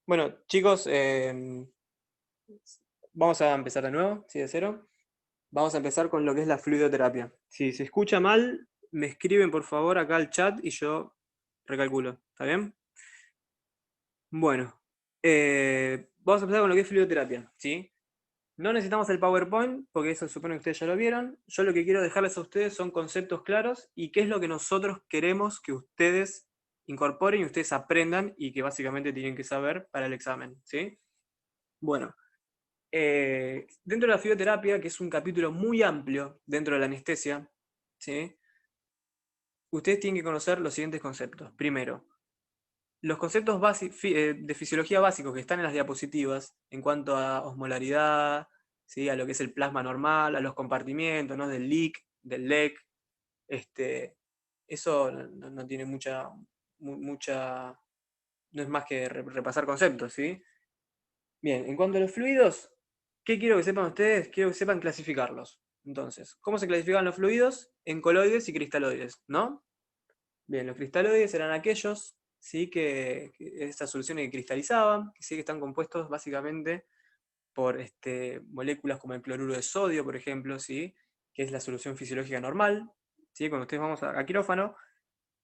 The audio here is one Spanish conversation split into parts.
Bueno, chicos, vamos a empezar de nuevo, sí, de cero. Vamos a empezar con lo que es la fluidoterapia. Si se escucha mal, me escriben por favor acá al chat y yo recalculo. ¿Está bien? Bueno, vamos a empezar con lo que es fluidoterapia, ¿sí? No necesitamos el PowerPoint, porque eso supone que ustedes ya lo vieron. Yo lo que quiero dejarles a ustedes son conceptos claros y qué es lo que nosotros queremos que ustedes incorporen y ustedes aprendan y que básicamente tienen que saber para el examen, ¿sí? Bueno, dentro de la fisioterapia, que es un capítulo muy amplio dentro de la anestesia, ¿sí? Ustedes tienen que conocer los siguientes conceptos. Primero, los conceptos de fisiología básicos que están en las diapositivas en cuanto a osmolaridad, ¿sí? A lo que es el plasma normal, a los compartimientos, ¿no? Del leak, del LEC. Este, eso no tiene mucha, no es más que repasar conceptos, ¿sí? Bien, en cuanto a los fluidos, ¿qué quiero que sepan ustedes? Quiero que sepan clasificarlos. Entonces, ¿cómo se clasifican los fluidos? En coloides y cristaloides, ¿no? Bien, los cristaloides eran aquellos, ¿sí? Que estas soluciones que cristalizaban, que sí que están compuestos básicamente por moléculas como el cloruro de sodio, por ejemplo, ¿sí? Que es la solución fisiológica normal. ¿Sí? Cuando ustedes vamos a quirófano,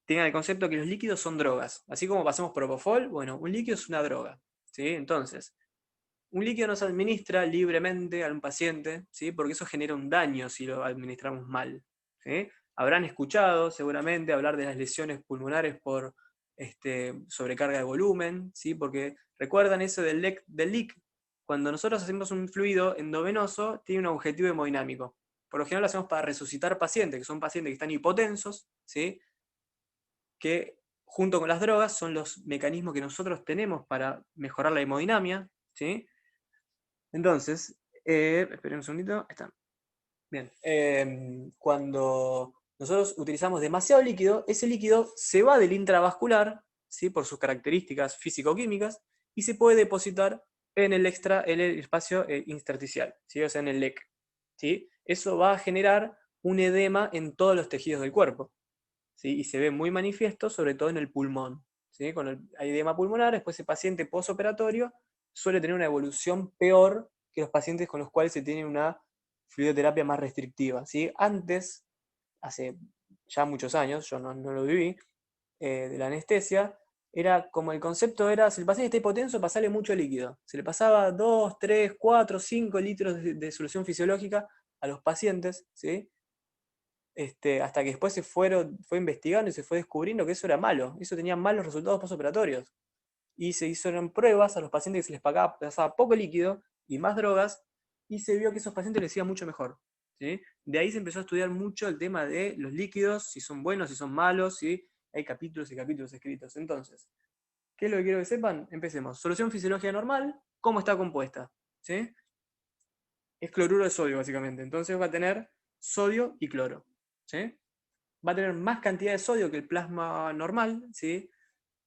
tengan el concepto que los líquidos son drogas. Así como pasamos propofol, bueno, un líquido es una droga. ¿Sí? Entonces, un líquido no se administra libremente a un paciente, ¿sí? Porque eso genera un daño si lo administramos mal. ¿Sí? Habrán escuchado seguramente hablar de las lesiones pulmonares por sobrecarga de volumen, ¿sí? Porque recuerdan eso del leak. Cuando nosotros hacemos un fluido endovenoso, tiene un objetivo hemodinámico. Por lo general lo hacemos para resucitar pacientes, que son pacientes que están hipotensos, ¿sí? Que junto con las drogas son los mecanismos que nosotros tenemos para mejorar la hemodinamia, ¿sí? Entonces, esperen un segundito, ahí está. Bien, cuando nosotros utilizamos demasiado líquido, ese líquido se va del intravascular, ¿sí? Por sus características físico-químicas, y se puede depositar en el espacio intersticial, ¿sí? O sea, en el LEC. ¿Sí? Eso va a generar un edema en todos los tejidos del cuerpo, ¿sí? Y se ve muy manifiesto, sobre todo en el pulmón. ¿Sí? Con hay edema pulmonar, después ese paciente posoperatorio suele tener una evolución peor que los pacientes con los cuales se tiene una fluidoterapia más restrictiva. ¿Sí? Antes, hace ya muchos años, yo no lo viví, de la anestesia, era como el concepto era, si el paciente está hipotenso, pasarle mucho líquido. Se le pasaba 2, 3, 4, 5 litros de solución fisiológica a los pacientes, ¿sí? Hasta que después fue investigando y se fue descubriendo que eso era malo, eso tenía malos resultados postoperatorios. Y se hicieron pruebas a los pacientes que se les pasaba poco líquido y más drogas, y se vio que esos pacientes les iba mucho mejor. ¿Sí? De ahí se empezó a estudiar mucho el tema de los líquidos, si son buenos, si son malos, ¿sí? Hay capítulos y capítulos escritos. Entonces, ¿qué es lo que quiero que sepan? Empecemos. Solución fisiológica normal, ¿cómo está compuesta? ¿Sí? Es cloruro de sodio, básicamente. Entonces va a tener sodio y cloro. ¿Sí? Va a tener más cantidad de sodio que el plasma normal, ¿sí?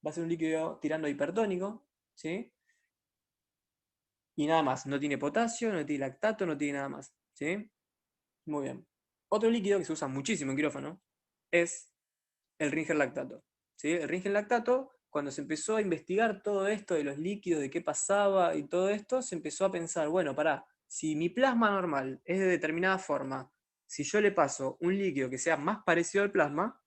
Va a ser un líquido tirando a hipertónico, ¿sí? Y nada más, no tiene potasio, no tiene lactato, no tiene nada más, ¿sí? Muy bien. Otro líquido que se usa muchísimo en quirófano es el Ringer lactato, ¿sí? El Ringer lactato, cuando se empezó a investigar todo esto de los líquidos, de qué pasaba y todo esto, se empezó a pensar, bueno, pará, si mi plasma normal es de determinada forma, si yo le paso un líquido que sea más parecido al plasma,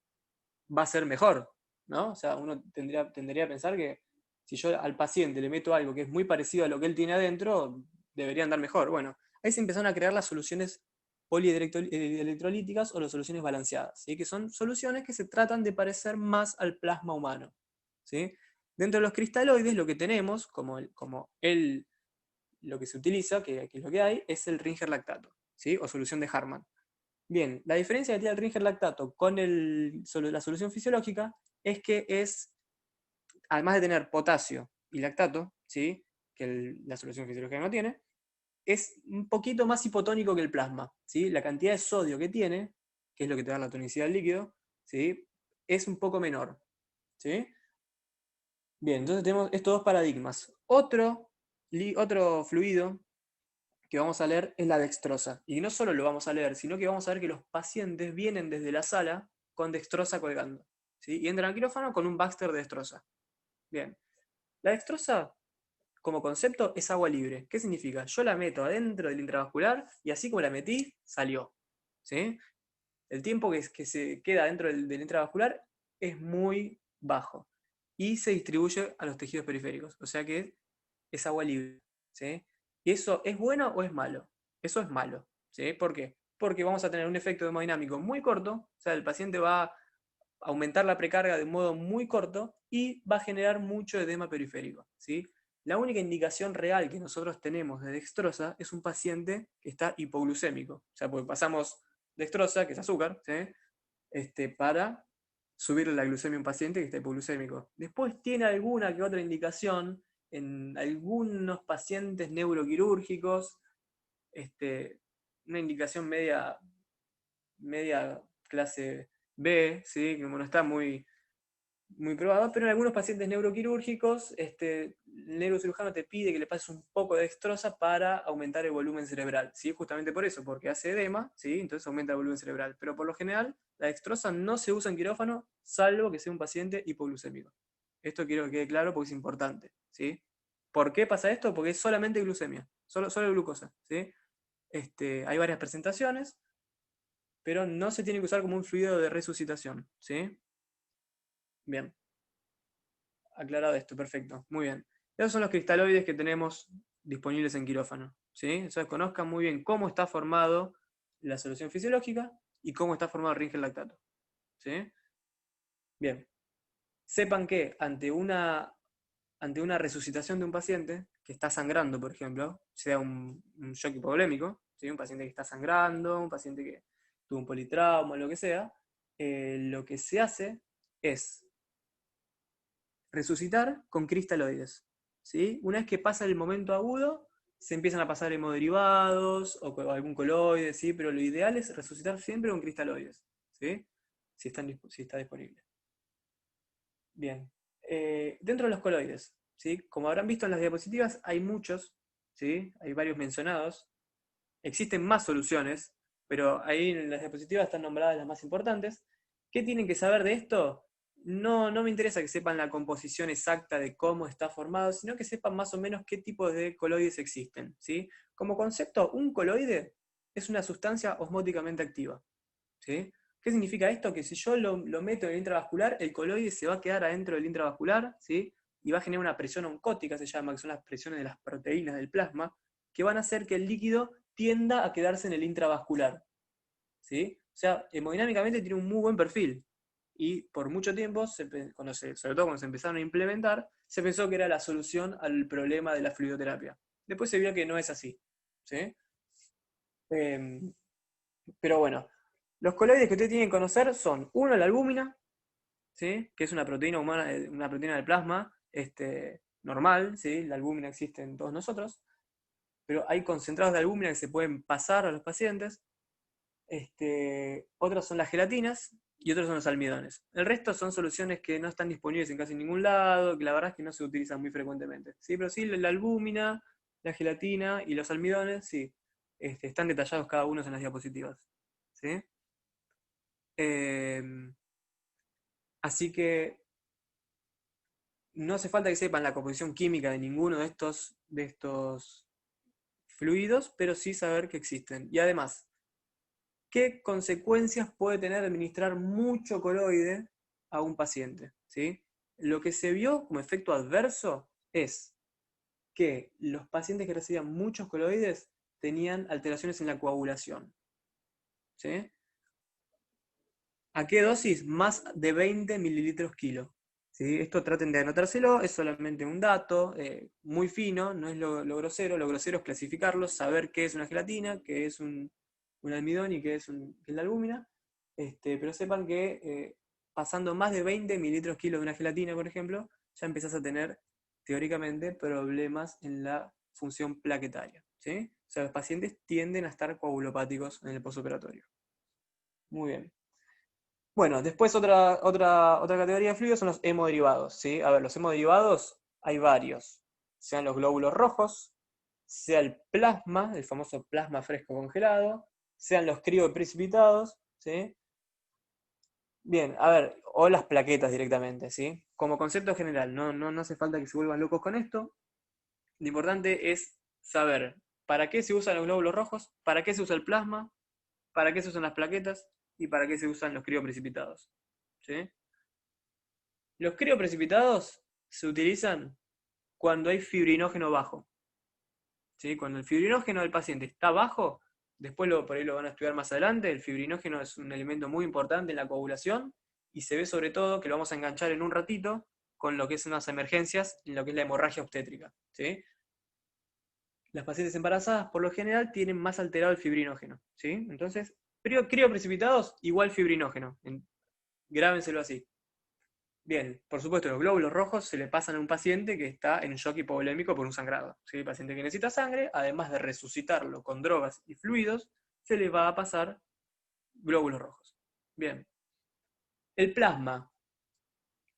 va a ser mejor, ¿no? O sea, uno tendría a pensar que si yo al paciente le meto algo que es muy parecido a lo que él tiene adentro, debería andar mejor. Bueno, ahí se empezaron a crear las soluciones polielectrolíticas o las soluciones balanceadas, ¿sí? Que son soluciones que se tratan de parecer más al plasma humano, ¿sí? Dentro de los cristaloides lo que tenemos, lo que se utiliza, que es lo que hay, es el Ringer lactato, ¿sí? O solución de Harman. Bien, la diferencia que tiene el Ringer lactato con la solución fisiológica es que además de tener potasio y lactato, ¿sí? Que la solución fisiológica no tiene, es un poquito más hipotónico que el plasma, ¿sí? La cantidad de sodio que tiene, que es lo que te da la tonicidad del líquido, ¿sí? Es un poco menor, ¿sí? Bien, entonces tenemos estos dos paradigmas. Otro fluido que vamos a leer es la dextrosa. Y no solo lo vamos a leer, sino que vamos a ver que los pacientes vienen desde la sala con dextrosa colgando, ¿sí? Y entran al quirófano con un Baxter de dextrosa. Bien. La dextrosa como concepto, es agua libre. ¿Qué significa? Yo la meto adentro del intravascular y así como la metí, salió. ¿Sí? El tiempo que se queda dentro del intravascular es muy bajo y se distribuye a los tejidos periféricos. O sea que es agua libre. ¿Sí? ¿Y eso es bueno o es malo? Eso es malo. ¿Sí? ¿Por qué? Porque vamos a tener un efecto hemodinámico muy corto, o sea, el paciente va a aumentar la precarga de un modo muy corto y va a generar mucho edema periférico. ¿Sí? La única indicación real que nosotros tenemos de dextrosa es un paciente que está hipoglucémico. O sea, porque pasamos dextrosa, que es azúcar, ¿sí? Para subirle la glucemia a un paciente que está hipoglucémico. Después tiene alguna que otra indicación en algunos pacientes neuroquirúrgicos, una indicación media clase B, ¿sí? Que no está muy probada, pero en algunos pacientes neuroquirúrgicos, el neurocirujano te pide que le pases un poco de dextrosa para aumentar el volumen cerebral, ¿sí? Justamente por eso, porque hace edema, ¿sí? Entonces aumenta el volumen cerebral. Pero por lo general, la dextrosa no se usa en quirófano, salvo que sea un paciente hipoglucémico. Esto quiero que quede claro porque es importante, ¿sí? ¿Por qué pasa esto? Porque es solamente glucemia, solo glucosa, ¿sí? Hay varias presentaciones, pero no se tiene que usar como un fluido de resucitación, ¿sí? Bien, aclarado esto, perfecto, muy bien. Esos son los cristaloides que tenemos disponibles en quirófano, ¿sí? Entonces conozcan muy bien cómo está formado la solución fisiológica y cómo está formado el Ringel lactato, ¿sí? Bien, sepan que ante una resucitación de un paciente que está sangrando, por ejemplo, sea un shock hipovolémico, ¿sí? Un paciente que está sangrando, un paciente que tuvo un politrauma, lo que sea, lo que se hace es resucitar con cristaloides. ¿Sí? Una vez que pasa el momento agudo, se empiezan a pasar hemoderivados o algún coloide, ¿sí? Pero lo ideal es resucitar siempre con cristaloides, ¿sí? Si está disponible. Bien. Dentro de los coloides, ¿sí? Como habrán visto en las diapositivas, hay muchos, ¿sí? Hay varios mencionados. Existen más soluciones, pero ahí en las diapositivas están nombradas las más importantes. ¿Qué tienen que saber de esto? No me interesa que sepan la composición exacta de cómo está formado, sino que sepan más o menos qué tipos de coloides existen, ¿sí? Como concepto, un coloide es una sustancia osmóticamente activa, ¿sí? ¿Qué significa esto? Que si yo lo meto en el intravascular, el coloide se va a quedar adentro del intravascular, ¿sí? Y va a generar una presión oncótica, se llama, que son las presiones de las proteínas del plasma, que van a hacer que el líquido tienda a quedarse en el intravascular, ¿sí? O sea, hemodinámicamente tiene un muy buen perfil. Y por mucho tiempo, sobre todo cuando se empezaron a implementar, se pensó que era la solución al problema de la fluidoterapia. Después se vio que no es así, ¿sí? Em, pero bueno, los coloides que ustedes tienen que conocer son, uno, la albúmina, ¿sí? Que es una proteína humana, una proteína del plasma normal, ¿sí? La albúmina existe en todos nosotros, pero hay concentrados de albúmina que se pueden pasar a los pacientes. Otros son las gelatinas y otros son los almidones. El resto son soluciones que no están disponibles en casi ningún lado, que la verdad es que no se utilizan muy frecuentemente. ¿Sí? Pero sí, la albúmina, la gelatina y los almidones, sí, están detallados cada uno en las diapositivas. ¿Sí? Eh, Así que no hace falta que sepan la composición química de ninguno de estos fluidos, pero sí saber que existen. Y además, ¿qué consecuencias puede tener administrar mucho coloide a un paciente? ¿Sí? Lo que se vio como efecto adverso es que los pacientes que recibían muchos coloides tenían alteraciones en la coagulación. ¿Sí? ¿A qué dosis? Más de 20 mililitros kilo. ¿Sí? Esto traten de anotárselo, es solamente un dato muy fino, no es lo grosero. Lo grosero es clasificarlo, saber qué es una gelatina, qué es un almidón y qué es la albúmina. Pero sepan que pasando más de 20 mililitros kilo de una gelatina, por ejemplo, ya empezás a tener teóricamente problemas en la función plaquetaria. ¿Sí? O sea, los pacientes tienden a estar coagulopáticos en el postoperatorio. Muy bien. Bueno, después otra categoría de fluidos son los hemoderivados, ¿sí? A ver, los hemoderivados hay varios. Sean los glóbulos rojos, sea el plasma, el famoso plasma fresco congelado, sean los crioprecipitados, ¿sí? Bien, a ver, o las plaquetas directamente, ¿sí? Como concepto general, no hace falta que se vuelvan locos con esto. lo importante es saber para qué se usan los glóbulos rojos, para qué se usa el plasma, para qué se usan las plaquetas y para qué se usan los crioprecipitados. ¿Sí? Los crioprecipitados se utilizan cuando hay fibrinógeno bajo. ¿Sí? Cuando el fibrinógeno del paciente está bajo, después por ahí lo van a estudiar más adelante, el fibrinógeno es un elemento muy importante en la coagulación y se ve sobre todo, que lo vamos a enganchar en un ratito, con lo que es unas emergencias, en lo que es la hemorragia obstétrica. ¿Sí? Las pacientes embarazadas, por lo general, tienen más alterado el fibrinógeno. ¿Sí? Entonces, crioprecipitados igual fibrinógeno. Grábenselo así. Bien, por supuesto, los glóbulos rojos se le pasan a un paciente que está en shock hipovolémico por un sangrado. ¿Sí? El paciente que necesita sangre, además de resucitarlo con drogas y fluidos, se le va a pasar glóbulos rojos. Bien. El plasma.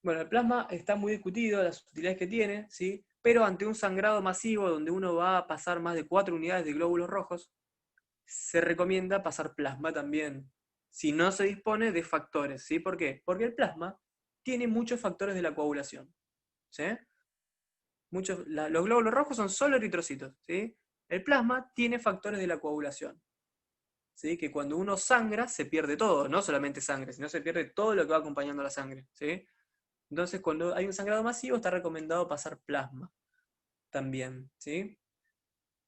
Bueno, el plasma está muy discutido, las utilidades que tiene, ¿sí? Pero ante un sangrado masivo donde uno va a pasar más de 4 unidades de glóbulos rojos, se recomienda pasar plasma también, si no se dispone de factores. ¿Sí? ¿Por qué? Porque el plasma tiene muchos factores de la coagulación. ¿Sí? Los glóbulos rojos son solo eritrocitos. ¿Sí? El plasma tiene factores de la coagulación. ¿Sí? Que cuando uno sangra se pierde todo, no solamente sangre, sino se pierde todo lo que va acompañando a la sangre. ¿Sí? Entonces, cuando hay un sangrado masivo, está recomendado pasar plasma también. ¿Sí?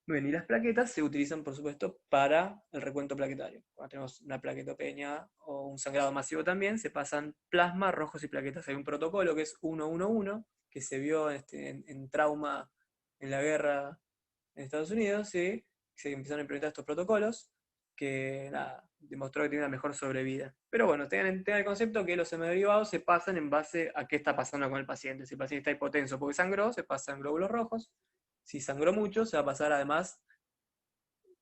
Bien, y las plaquetas se utilizan, por supuesto, para el recuento plaquetario. Cuando tenemos una plaquetopenia o un sangrado masivo también, se pasan plasma, rojos y plaquetas. Hay un protocolo que es 111, que se vio en trauma en la guerra en Estados Unidos, ¿sí? Se empezaron a implementar estos protocolos, que nada, demostró que tiene una mejor sobrevida. Pero bueno, tengan el concepto que los hemoderivados se pasan en base a qué está pasando con el paciente. Si el paciente está hipotenso porque sangró, se pasan glóbulos rojos. Si sangró mucho, se va a pasar además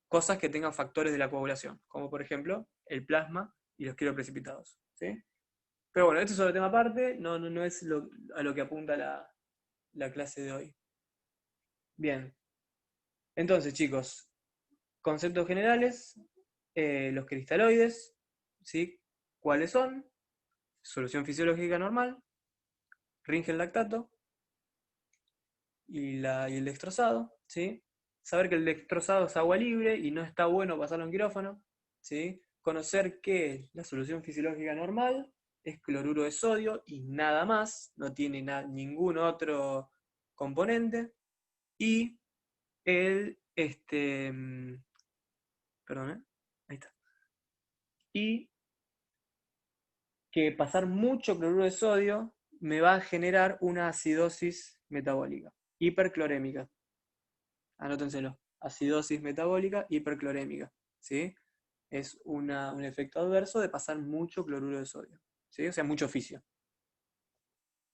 cosas que tengan factores de la coagulación, como por ejemplo el plasma y los crioprecipitados. ¿Sí? Pero bueno, esto es otro tema aparte, no es a lo que apunta la clase de hoy. Bien, entonces chicos, conceptos generales, los cristaloides, ¿sí? ¿Cuáles son? Solución fisiológica normal, Ringen lactato y el destrozado, ¿sí? Saber que el destrozado es agua libre y no está bueno pasarlo en quirófano, ¿sí? Conocer que la solución fisiológica normal es cloruro de sodio y nada más, no tiene ningún otro componente, y perdón, ahí está. Y que pasar mucho cloruro de sodio me va a generar una acidosis metabólica, hiperclorémica. Anótenselo. Acidosis metabólica hiperclorémica. ¿Sí? Es un efecto adverso de pasar mucho cloruro de sodio. ¿Sí? O sea, mucho oficio.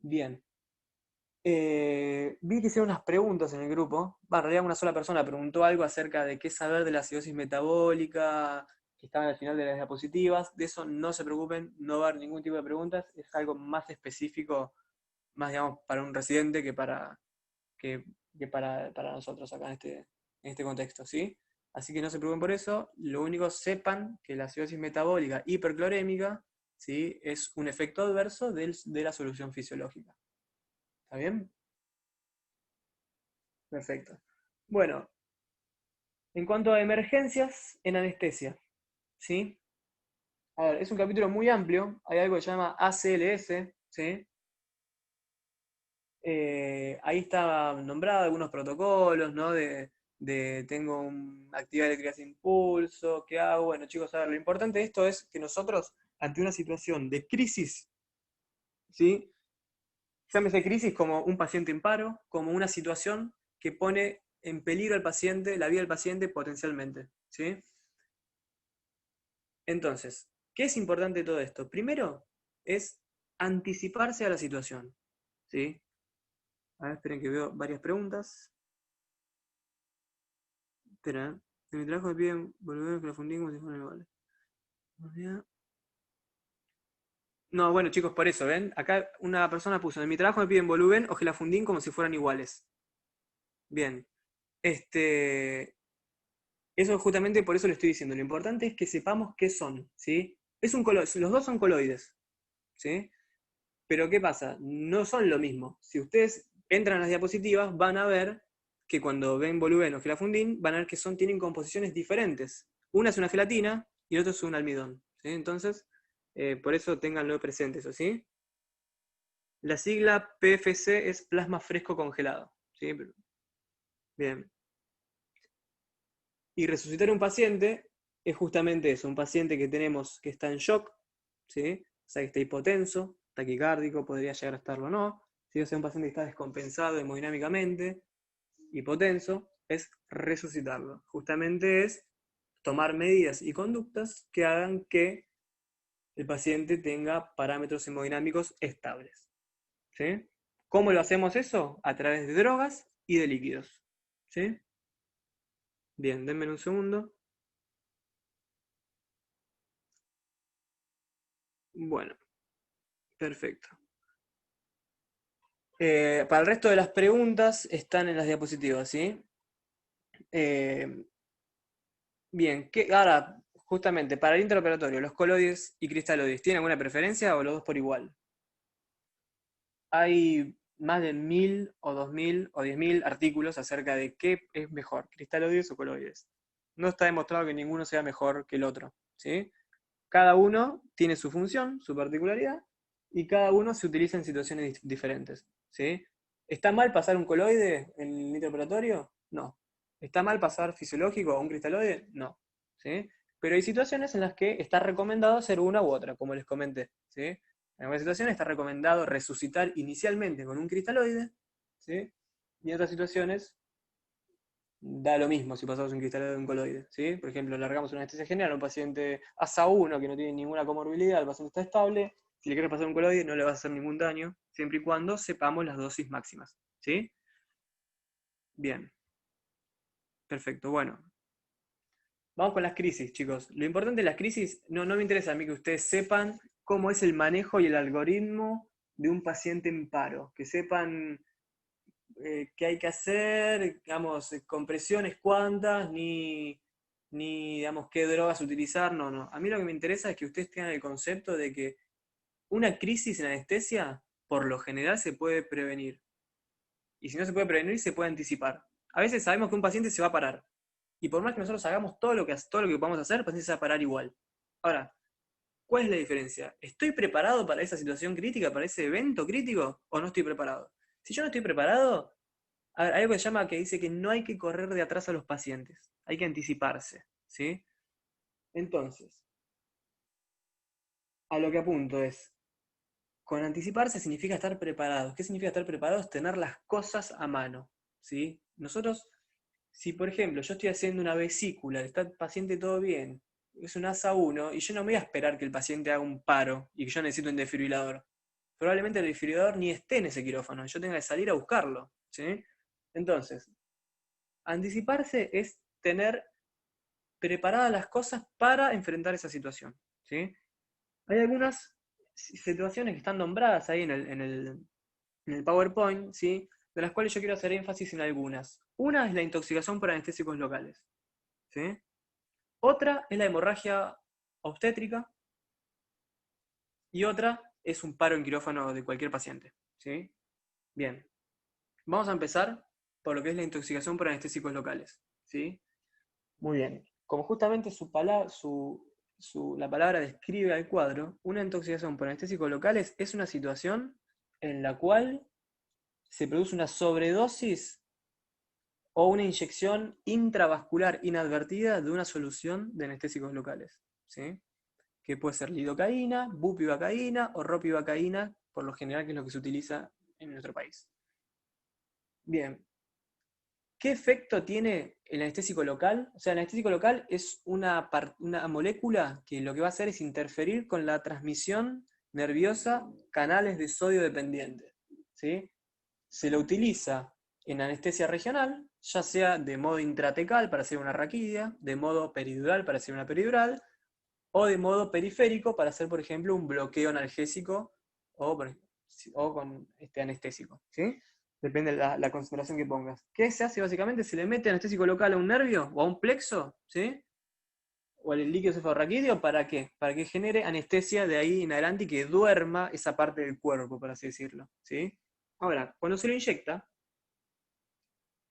Bien. Vi que hicieron unas preguntas en el grupo. En realidad una sola persona preguntó algo acerca de qué saber de la acidosis metabólica, que estaban al final de las diapositivas. De eso no se preocupen, no va a haber ningún tipo de preguntas. Es algo más específico, más digamos, para un residente que para nosotros acá en este contexto, ¿sí? Así que no se preocupen por eso. Lo único, sepan que la acidosis metabólica hiperclorémica, ¿sí? Es un efecto adverso de la solución fisiológica. ¿Está bien? Perfecto. Bueno, en cuanto a emergencias en anestesia, ¿sí? A ver, es un capítulo muy amplio, hay algo que se llama ACLS, ¿sí? Ahí está nombrado algunos protocolos, ¿no? Tengo una actividad eléctrica sin impulso, ¿qué hago? Bueno, chicos, a ver, lo importante de esto es que nosotros, ante una situación de crisis, ¿sí? Llámese crisis como un paciente en paro, como una situación que pone en peligro al paciente, la vida del paciente potencialmente, ¿sí? Entonces, ¿qué es importante de todo esto? Primero, es anticiparse a la situación, ¿sí? A ver, esperen que veo varias preguntas. Espera, en mi trabajo me piden volver que lo fundí como si fueran iguales. No, bueno, chicos, por eso, ¿ven? Acá una persona puso, en mi trabajo me piden volumen o que la fundín como si fueran iguales. Bien. Eso justamente por eso le estoy diciendo. Lo importante es que sepamos qué son, ¿sí? Los dos son coloides, ¿sí? Pero ¿qué pasa? No son lo mismo. Si ustedes entran a las diapositivas, van a ver que cuando ven Voluen o gelafundín, van a ver que tienen composiciones diferentes. Una es una gelatina y el otro es un almidón. ¿Sí? Entonces, por eso ténganlo presente eso, ¿sí? La sigla PFC es plasma fresco congelado. ¿Sí? Bien. Y resucitar un paciente es justamente eso, un paciente que tenemos que está en shock, ¿sí? O sea, que está hipotenso, taquicárdico, podría llegar a estarlo o no. ¿Sí? O sea, un paciente que está descompensado hemodinámicamente, hipotenso, es resucitarlo. Justamente es tomar medidas y conductas que hagan que el paciente tenga parámetros hemodinámicos estables. ¿Sí? ¿Cómo lo hacemos eso? A través de drogas y de líquidos. ¿Sí? Bien, denme un segundo. Bueno, perfecto. Para el resto de las preguntas están en las diapositivas, ¿sí? Eh, bien, ahora, justamente, para el interoperatorio, ¿los coloides y cristaloides tienen alguna preferencia o los dos por igual? Hay más de 1000 o 2000 o 10.000 artículos acerca de qué es mejor, cristaloides o coloides. No está demostrado que ninguno sea mejor que el otro, ¿sí? Cada uno tiene su función, su particularidad, y cada uno se utiliza en situaciones diferentes, ¿sí? ¿Está mal pasar un coloide en el intraoperatorio? No. ¿Está mal pasar fisiológico o un cristaloide? No, ¿sí? Pero hay situaciones en las que está recomendado hacer una u otra, como les comenté, ¿sí? En algunas situaciones está recomendado resucitar inicialmente con un cristaloide, ¿sí? Y en otras situaciones da lo mismo si pasamos un cristaloide de un coloide, ¿sí? Por ejemplo, largamos una anestesia general a un paciente ASA1 que no tiene ninguna comorbilidad, el paciente está estable, si le quieres pasar un coloide no le vas a hacer ningún daño, siempre y cuando sepamos las dosis máximas, ¿sí? Bien, perfecto, bueno. Vamos con las crisis, chicos. Lo importante de las crisis, no me interesa a mí que ustedes sepan cómo es el manejo y el algoritmo de un paciente en paro, que sepan qué hay que hacer, digamos, compresiones cuántas, ni digamos, qué drogas utilizar, no. A mí lo que me interesa es que ustedes tengan el concepto de que una crisis en anestesia, por lo general, se puede prevenir. Y si no se puede prevenir, se puede anticipar. A veces sabemos que un paciente se va a parar. Y por más que nosotros hagamos todo lo que podamos hacer, el paciente se va a parar igual. Ahora, ¿cuál es la diferencia? ¿Estoy preparado para esa situación crítica, para ese evento crítico, o no estoy preparado? Si yo no estoy preparado, a ver, hay algo que se llama que dice que no hay que correr de atrás a los pacientes, hay que anticiparse, ¿sí? Entonces, a lo que apunto es, con anticiparse significa estar preparados. ¿Qué significa estar preparados? Tener las cosas a mano, ¿sí? Nosotros, si por ejemplo yo estoy haciendo una vesícula, está el paciente todo bien, es un ASA1, y yo no me voy a esperar que el paciente haga un paro y que yo necesito un desfibrilador. Probablemente el desfibrilador ni esté en ese quirófano, yo tenga que salir a buscarlo, ¿sí? Entonces, anticiparse es tener preparadas las cosas para enfrentar esa situación, ¿sí? Hay algunas situaciones que están nombradas ahí en el PowerPoint, ¿sí? De las cuales yo quiero hacer énfasis en algunas. Una es la intoxicación por anestésicos locales, ¿sí? Otra es la hemorragia obstétrica y otra es un paro en quirófano de cualquier paciente, ¿sí? Bien, vamos a empezar por lo que es la intoxicación por anestésicos locales, ¿sí? Muy bien. Como justamente la palabra describe al cuadro, una intoxicación por anestésicos locales es una situación en la cual se produce una sobredosis o una inyección intravascular inadvertida de una solución de anestésicos locales, ¿sí? Que puede ser lidocaína, bupivacaína o ropivacaína, por lo general, que es lo que se utiliza en nuestro país. Bien, ¿qué efecto tiene el anestésico local? O sea, el anestésico local es una molécula que lo que va a hacer es interferir con la transmisión nerviosa, canales de sodio dependiente, ¿sí? Se lo utiliza en anestesia regional, ya sea de modo intratecal para hacer una raquidia, de modo peridural para hacer una peridural, o de modo periférico para hacer, por ejemplo, un bloqueo analgésico o con anestésico, ¿sí? Depende de la concentración que pongas. ¿Qué se hace básicamente? Se le mete anestésico local a un nervio o a un plexo, ¿sí? O al líquido cefalorraquídeo, ¿para qué? Para que genere anestesia de ahí en adelante y que duerma esa parte del cuerpo, por así decirlo, ¿sí? Ahora, cuando se lo inyecta,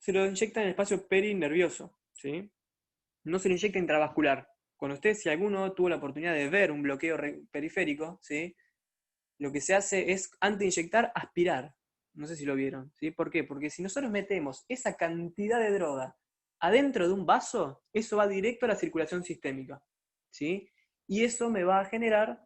se lo inyecta en el espacio perinervioso, ¿sí? No se lo inyecta intravascular. Cuando usted, si alguno tuvo la oportunidad de ver un bloqueo periférico, ¿sí? Lo que se hace es, antes de inyectar, aspirar. No sé si lo vieron, ¿sí? ¿Por qué? Porque si nosotros metemos esa cantidad de droga adentro de un vaso, eso va directo a la circulación sistémica, ¿sí? Y eso me va a generar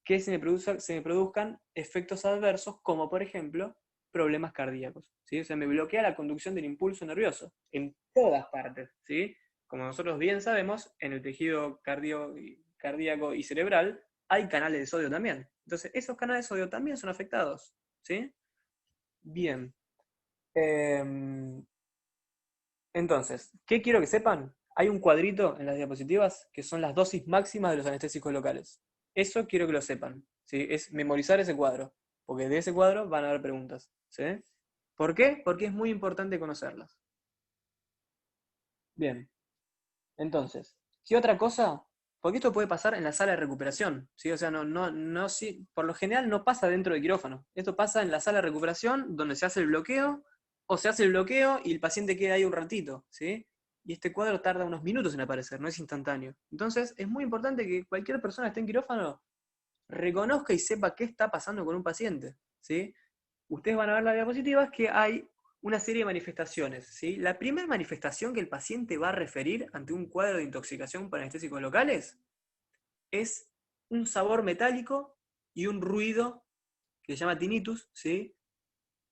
que se me produzcan efectos adversos, como por ejemplo problemas cardíacos, ¿sí? O sea, me bloquea la conducción del impulso nervioso en todas partes, ¿sí? Como nosotros bien sabemos, en el tejido cardíaco y cerebral hay canales de sodio también. Entonces, esos canales de sodio también son afectados, ¿sí? Bien. Entonces, ¿qué quiero que sepan? Hay un cuadrito en las diapositivas que son las dosis máximas de los anestésicos locales. Eso quiero que lo sepan, ¿sí? Es memorizar ese cuadro, porque de ese cuadro van a haber preguntas, ¿sí? ¿Por qué? Porque es muy importante conocerlas. Bien, entonces, ¿qué otra cosa? Porque esto puede pasar en la sala de recuperación, ¿sí? O sea, no, sí, por lo general no pasa dentro del quirófano. Esto pasa en la sala de recuperación, donde se hace el bloqueo, o se hace el bloqueo y el paciente queda ahí un ratito, ¿sí? Y este cuadro tarda unos minutos en aparecer, no es instantáneo. Entonces, es muy importante que cualquier persona que esté en quirófano reconozca y sepa qué está pasando con un paciente, ¿sí? Ustedes van a ver las diapositivas que hay una serie de manifestaciones, ¿sí? La primera manifestación que el paciente va a referir ante un cuadro de intoxicación por anestésicos locales es un sabor metálico y un ruido que se llama tinnitus, ¿sí?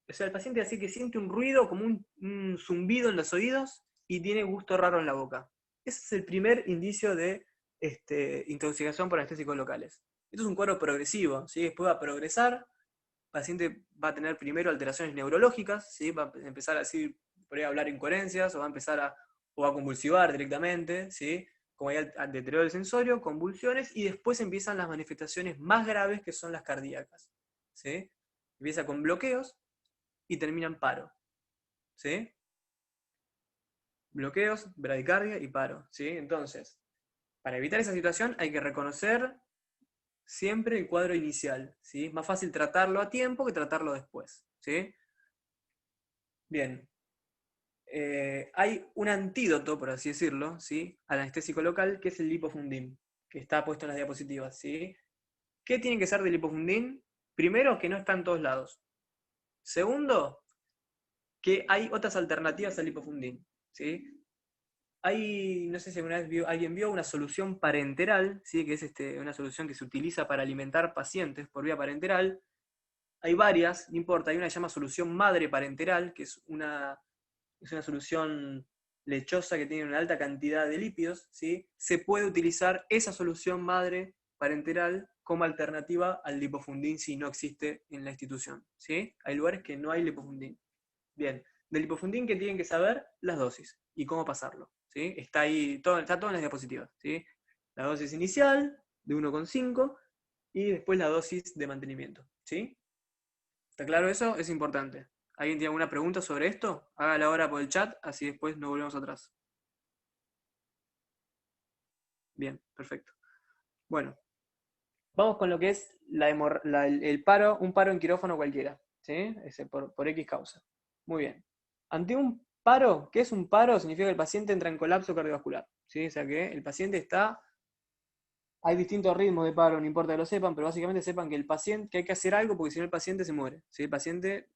O sea, el paciente así que siente un ruido como un zumbido en los oídos y tiene gusto raro en la boca. Ese es el primer indicio de intoxicación por anestésicos locales. Esto es un cuadro progresivo, ¿sí? Después va a progresar, el paciente va a tener primero alteraciones neurológicas, ¿sí? Va a empezar a decir, podría hablar incoherencias, o va a empezar o a convulsivar directamente, ¿sí? Como hay al deterioro del sensorio, convulsiones, y después empiezan las manifestaciones más graves que son las cardíacas, ¿sí? Empieza con bloqueos y termina en paro, ¿sí? Bloqueos, bradicardia y paro, ¿sí? Entonces, para evitar esa situación hay que reconocer siempre el cuadro inicial, ¿sí? Es más fácil tratarlo a tiempo que tratarlo después, ¿sí? Bien. Hay un antídoto, por así decirlo, ¿sí? Al anestésico local, que es el lipofundin, que está puesto en las diapositivas, ¿sí? ¿Qué tiene que ser del lipofundin? Primero, que no está en todos lados. Segundo, que hay otras alternativas al lipofundin, ¿sí? Hay, no sé si alguna vez alguien vio una solución parenteral, ¿sí? Que es una solución que se utiliza para alimentar pacientes por vía parenteral. Hay varias, no importa, hay una que se llama solución madre parenteral, que es una solución lechosa que tiene una alta cantidad de lípidos, ¿sí? Se puede utilizar esa solución madre parenteral como alternativa al lipofundin si no existe en la institución, ¿sí? Hay lugares que no hay lipofundin. Bien, del lipofundin que tienen que saber las dosis y cómo pasarlo, ¿sí? Está ahí, está todo en las diapositivas, ¿sí? La dosis inicial de 1,5 y después la dosis de mantenimiento, ¿sí? ¿Está claro eso? Es importante. ¿Alguien tiene alguna pregunta sobre esto? Hágala ahora por el chat, así después nos volvemos atrás. Bien, perfecto. Bueno, vamos con lo que es el paro, un paro en quirófano cualquiera, ¿sí? Por X causa. Muy bien. Ante un paro, ¿qué es un paro? Significa que el paciente entra en colapso cardiovascular, ¿sí? O sea que el paciente está. Hay distintos ritmos de paro, no importa que lo sepan, pero básicamente sepan que el paciente, que hay que hacer algo porque si no el paciente se muere, ¿sí? El paciente,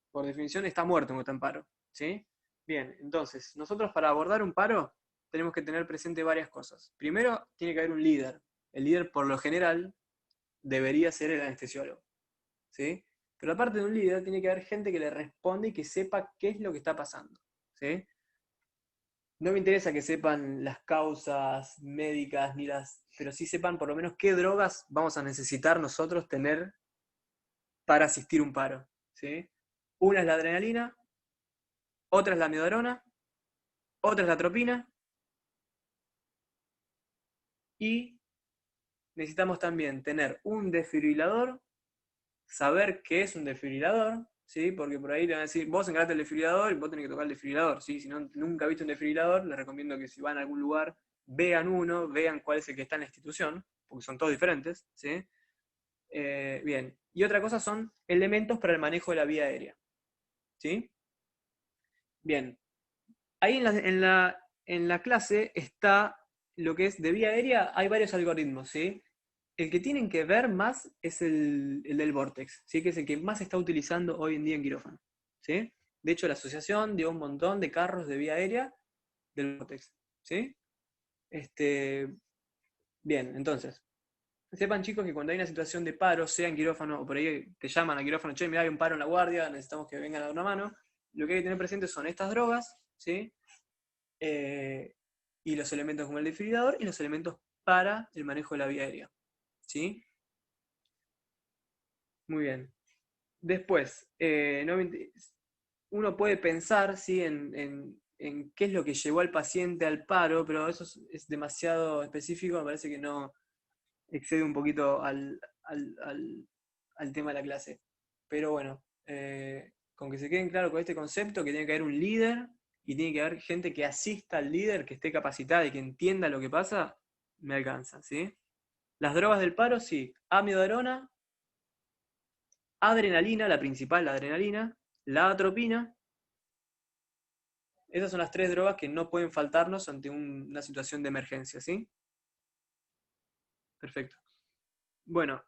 por definición, está muerto cuando está en paro, ¿sí? Bien, entonces, nosotros para abordar un paro tenemos que tener presente varias cosas. Primero, tiene que haber un líder. El líder, por lo general, debería ser el anestesiólogo, ¿sí? Pero aparte de un líder, tiene que haber gente que le responde y que sepa qué es lo que está pasando, ¿sí? No me interesa que sepan las causas médicas ni pero sí sepan por lo menos qué drogas vamos a necesitar nosotros tener para asistir un paro, ¿sí? Una es la adrenalina, otra es la amiodarona, otra es la atropina y necesitamos también tener un desfibrilador, saber qué es un desfibrilador, ¿sí? Porque por ahí te van a decir, vos encarate el desfibrilador y vos tenés que tocar el desfibrilador, ¿sí? Si no, nunca viste un desfibrilador, les recomiendo que si van a algún lugar, vean uno, vean cuál es el que está en la institución, porque son todos diferentes, ¿sí? Bien. Y otra cosa son elementos para el manejo de la vía aérea, ¿sí? Bien. ahí en la clase está lo que es de vía aérea, hay varios algoritmos, ¿sí? El que tienen que ver más es el del Vortex, ¿sí? Que es el que más se está utilizando hoy en día en quirófano, ¿sí? De hecho, la asociación dio un montón de carros de vía aérea del Vortex, ¿sí? Este, bien, entonces, sepan chicos que cuando hay una situación de paro, sea en quirófano o por ahí te llaman a quirófano, che, mira, hay un paro en la guardia, necesitamos que vengan a dar una mano, lo que hay que tener presente son estas drogas, ¿sí? Eh, y los elementos como el desfibrilador y los elementos para el manejo de la vía aérea, ¿sí? Muy bien. Después, uno puede pensar ¿sí? en qué es lo que llevó al paciente al paro, pero eso es demasiado específico, me parece que no excede un poquito al tema de la clase. Pero bueno, con que se queden claros con este concepto, que tiene que haber un líder y tiene que haber gente que asista al líder, que esté capacitada y que entienda lo que pasa, me alcanza, ¿sí? Las drogas del paro, sí. Amiodarona, adrenalina, la principal, la adrenalina, la atropina. Esas son las tres drogas que no pueden faltarnos ante una situación de emergencia, ¿sí? Perfecto. Bueno,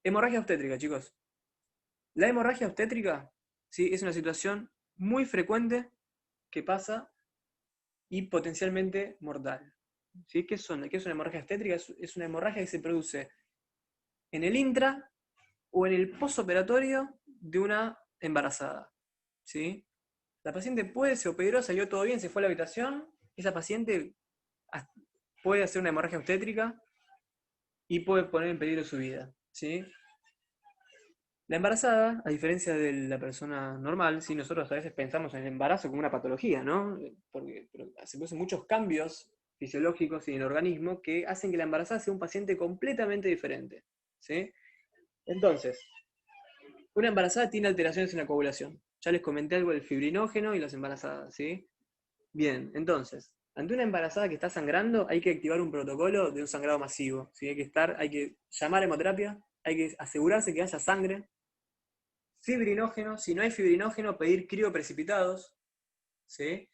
hemorragia obstétrica, chicos. La hemorragia obstétrica, ¿sí? Es una situación muy frecuente que pasa y potencialmente mortal. ¿Sí? ¿Qué es una hemorragia obstétrica? Es una hemorragia que se produce en el intra o en el posoperatorio de una embarazada. ¿Sí? La paciente puede, se operó, salió todo bien, se fue a la habitación, esa paciente puede hacer una hemorragia obstétrica y puede poner en peligro su vida. ¿Sí? La embarazada, a diferencia de la persona normal, ¿sí? Nosotros a veces pensamos en el embarazo como una patología, ¿no? Porque se producen muchos cambios fisiológicos y en el organismo que hacen que la embarazada sea un paciente completamente diferente. ¿Sí? Entonces, una embarazada tiene alteraciones en la coagulación. Ya les comenté algo del fibrinógeno y las embarazadas, ¿sí? Bien, entonces, ante una embarazada que está sangrando, hay que activar un protocolo de un sangrado masivo. ¿Sí? Hay que llamar a hemoterapia, hay que asegurarse que haya sangre, fibrinógeno, si no hay fibrinógeno, pedir crioprecipitados, ¿sí?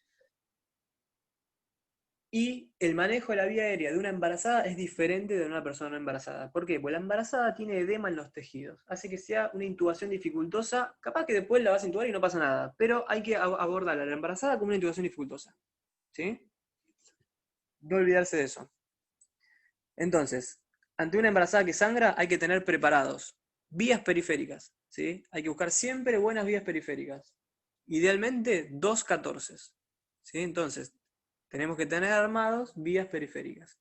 Y el manejo de la vía aérea de una embarazada es diferente de una persona no embarazada. ¿Por qué? Porque la embarazada tiene edema en los tejidos, hace que sea una intubación dificultosa, capaz que después la vas a intubar y no pasa nada, pero hay que abordar a la embarazada como una intubación dificultosa, ¿sí? No olvidarse de eso. Entonces, ante una embarazada que sangra, hay que tener preparados vías periféricas, ¿sí? Hay que buscar siempre buenas vías periféricas. Idealmente, 2 14. ¿Sí? Entonces, tenemos que tener armados vías periféricas.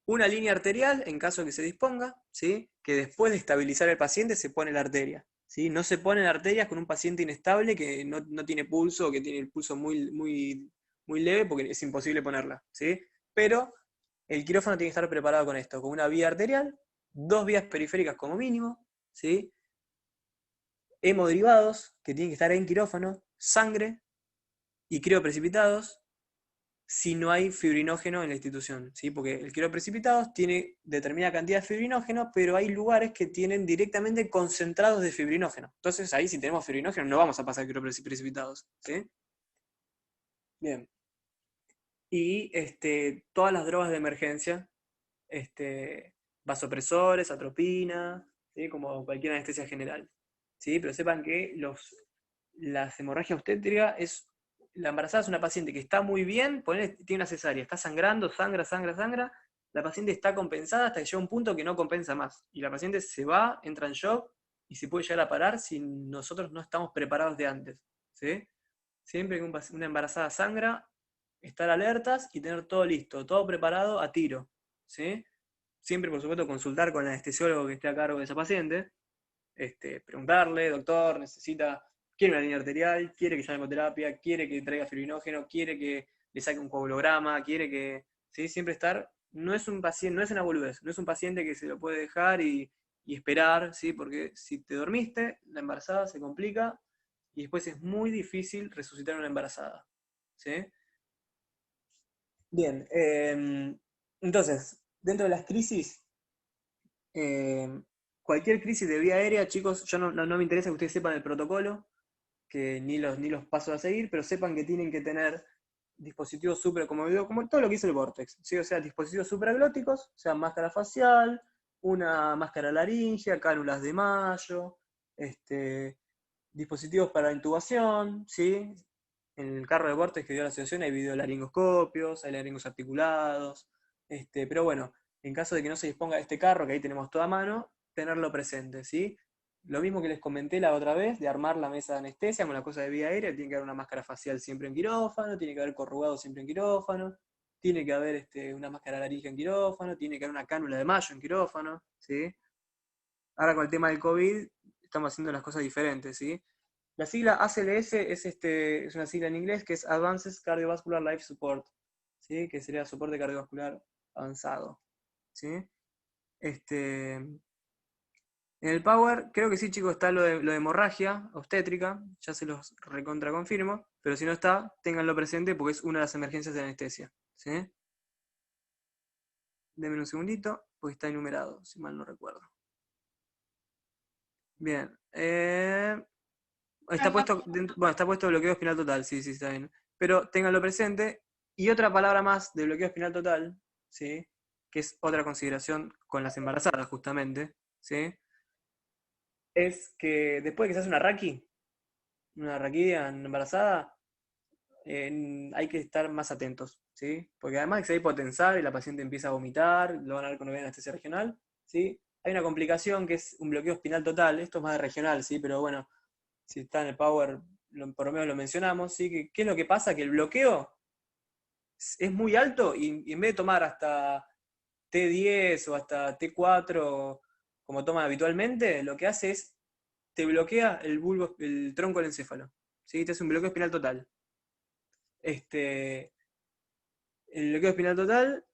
Una línea arterial, en caso de que se disponga, ¿sí? Que después de estabilizar el paciente se pone la arteria. ¿Sí? No se ponen arterias con un paciente inestable que no tiene pulso o que tiene el pulso muy leve porque es imposible ponerla. ¿Sí? Pero el quirófano tiene que estar preparado con esto, con una vía arterial, 2 vías periféricas como mínimo, ¿sí? Hemoderivados, que tienen que estar en quirófano, sangre y crioprecipitados, si no hay fibrinógeno en la institución, ¿sí? Porque el crioprecipitados tiene determinada cantidad de fibrinógeno, pero hay lugares que tienen directamente concentrados de fibrinógeno. Entonces ahí si tenemos fibrinógeno no vamos a pasar crioprecipitados, ¿sí? Bien. Y todas las drogas de emergencia, vasopresores, atropina, ¿sí? Como cualquier anestesia general. ¿Sí? Pero sepan que las hemorragias obstétricas la embarazada es una paciente que está muy bien, tiene una cesárea, está sangrando, sangra, la paciente está compensada hasta que llega un punto que no compensa más. Y la paciente se va, entra en shock y se puede llegar a parar si nosotros no estamos preparados de antes. ¿Sí? Siempre que una embarazada sangra, estar alertas y tener todo listo, todo preparado a tiro. ¿Sí? Siempre, por supuesto, consultar con el anestesiólogo que esté a cargo de esa paciente, preguntarle, doctor, quiere una línea arterial, quiere que llame hemoterapia, quiere que traiga fibrinógeno, quiere que le saque un coagulograma, quiere que, ¿sí? Siempre estar, no es un paciente, no es una boludez, no es un paciente que se lo puede dejar y esperar, ¿sí? Porque si te dormiste, la embarazada se complica y después es muy difícil resucitar a una embarazada, ¿sí? Bien, entonces, dentro de las crisis, eh, cualquier crisis de vía aérea, chicos, yo no me interesa que ustedes sepan el protocolo, ni los pasos a seguir, pero sepan que tienen que tener dispositivos super, como todo lo que hizo el Vortex, ¿sí? O sea, dispositivos supraglóticos, o sea, máscara facial, una máscara laringea, cánulas de Mayo, dispositivos para intubación, ¿sí? En el carro de Vortex que dio la asociación hay videolaringoscopios, hay laringos articulados, pero bueno, en caso de que no se disponga de este carro, que ahí tenemos toda mano, tenerlo presente, ¿sí? Lo mismo que les comenté la otra vez, de armar la mesa de anestesia con la cosa de vía aérea, tiene que haber una máscara facial siempre en quirófano, tiene que haber corrugado siempre en quirófano, tiene que haber una máscara laringe en quirófano, tiene que haber una cánula de Mayo en quirófano, ¿sí? Ahora con el tema del COVID, estamos haciendo las cosas diferentes, ¿sí? La sigla ACLS es una sigla en inglés que es Advanced Cardiovascular Life Support, ¿sí? Que sería soporte cardiovascular avanzado, ¿sí? En el Power, creo que sí, chicos, está lo de hemorragia obstétrica, ya se los recontra confirmo, pero si no está, ténganlo presente porque es una de las emergencias de anestesia, ¿sí? Denme un segundito, porque está enumerado, si mal no recuerdo. Bien. Está puesto, bueno, está puesto bloqueo espinal total, sí, sí, está bien. Pero ténganlo presente. Y otra palabra más de bloqueo espinal total, ¿sí? Que es otra consideración con las embarazadas, justamente, ¿sí? Es que después de que se hace una raquidia en embarazada, hay que estar más atentos, ¿sí? Porque además de que se va a hipotensar y la paciente empieza a vomitar, lo van a ver con anestesia regional, ¿sí? Hay una complicación que es un bloqueo espinal total, esto es más de regional, ¿sí? Pero bueno, si está en el Power, por lo menos lo mencionamos, ¿sí? ¿Qué es lo que pasa? Que el bloqueo es muy alto y en vez de tomar hasta T10 o hasta T4 como toman habitualmente, lo que hace es te bloquea el tronco del encéfalo, ¿sí? Te hace un bloqueo espinal total. El bloqueo espinal total,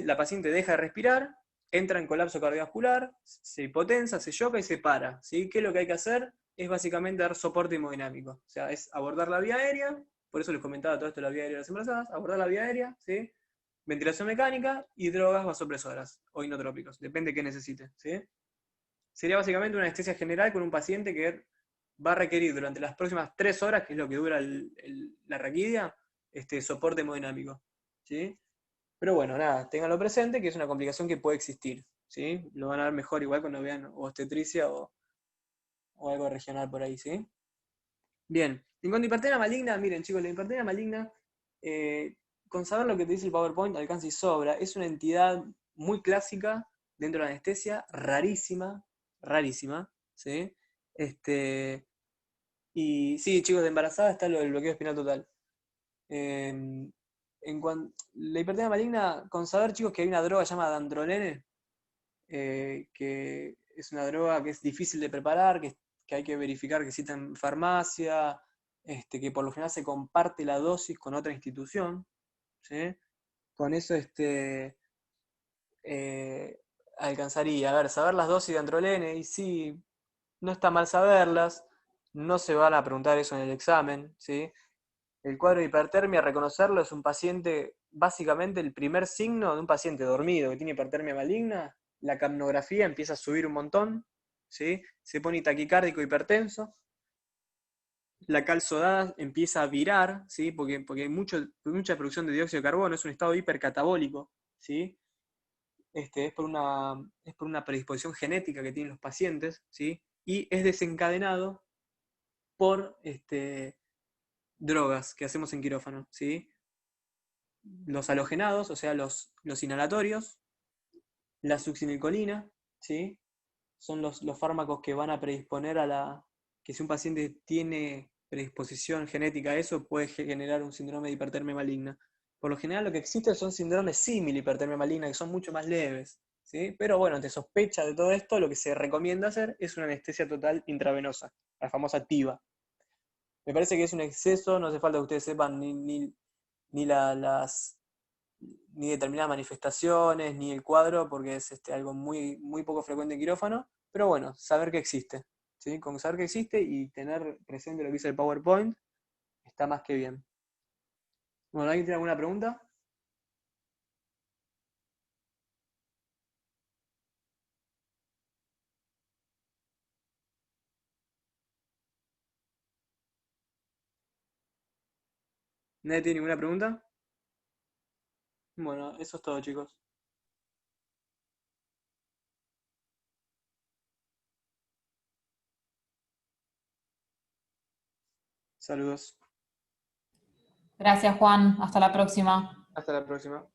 la paciente deja de respirar, entra en colapso cardiovascular, se hipotensa, se choca y se para, ¿sí? ¿Qué es lo que hay que hacer? Es básicamente dar soporte hemodinámico. O sea, es abordar la vía aérea, por eso les comentaba todo esto de la vía aérea de las embarazadas, abordar la vía aérea, ¿sí? Ventilación mecánica y drogas vasopresoras o inotrópicos, depende de qué necesite, ¿sí? Sería básicamente una anestesia general con un paciente que va a requerir durante las próximas 3 horas, que es lo que dura la raquidia, soporte hemodinámico, ¿sí? Pero bueno, nada, ténganlo presente que es una complicación que puede existir, ¿sí? Lo van a ver mejor igual cuando vean obstetricia o algo regional por ahí, ¿sí? Bien, en cuanto a hipertermia maligna, miren chicos, la hipertermia maligna, eh, con saber lo que te dice el PowerPoint, alcanza y sobra, es una entidad muy clásica dentro de la anestesia, rarísima, rarísima, ¿sí? Y sí, chicos, de embarazada está lo del bloqueo espinal total. La hipertermia maligna, con saber, chicos, que hay una droga llamada dandrolene, que es una droga que es difícil de preparar, que hay que verificar que existe en farmacia, que por lo general se comparte la dosis con otra institución, ¿sí? Con eso eh, alcanzaría. A ver, saber las dosis de androlene, y sí, no está mal saberlas, no se van a preguntar eso en el examen, ¿sí? El cuadro de hipertermia, reconocerlo, es un paciente, básicamente el primer signo de un paciente dormido que tiene hipertermia maligna, la capnografía empieza a subir un montón, ¿sí? Se pone taquicárdico hipertenso, la calzodada empieza a virar, ¿sí? Porque hay mucha producción de dióxido de carbono, es un estado hipercatabólico, ¿sí? Es por una predisposición genética que tienen los pacientes, ¿sí? Y es desencadenado por drogas que hacemos en quirófano, ¿sí? Los halogenados, o sea, los inhalatorios, la succinilcolina, ¿sí? Son los fármacos que van a predisponer que si un paciente tiene predisposición genética a eso, puede generar un síndrome de hipertermia maligna. Por lo general lo que existe son síndromes símil hipertermia maligna, que son mucho más leves, ¿sí? Pero bueno, ante sospecha de todo esto, lo que se recomienda hacer es una anestesia total intravenosa, la famosa TIVA. Me parece que es un exceso, no hace falta que ustedes sepan ni ni determinadas manifestaciones, ni el cuadro, porque es algo muy poco frecuente en quirófano, pero bueno, saber que existe, ¿sí? Con saber que existe y tener presente lo que dice el PowerPoint, está más que bien. Bueno, ¿alguien tiene alguna pregunta? ¿Nadie tiene ninguna pregunta? Bueno, eso es todo, chicos. Saludos. Gracias, Juan. Hasta la próxima. Hasta la próxima.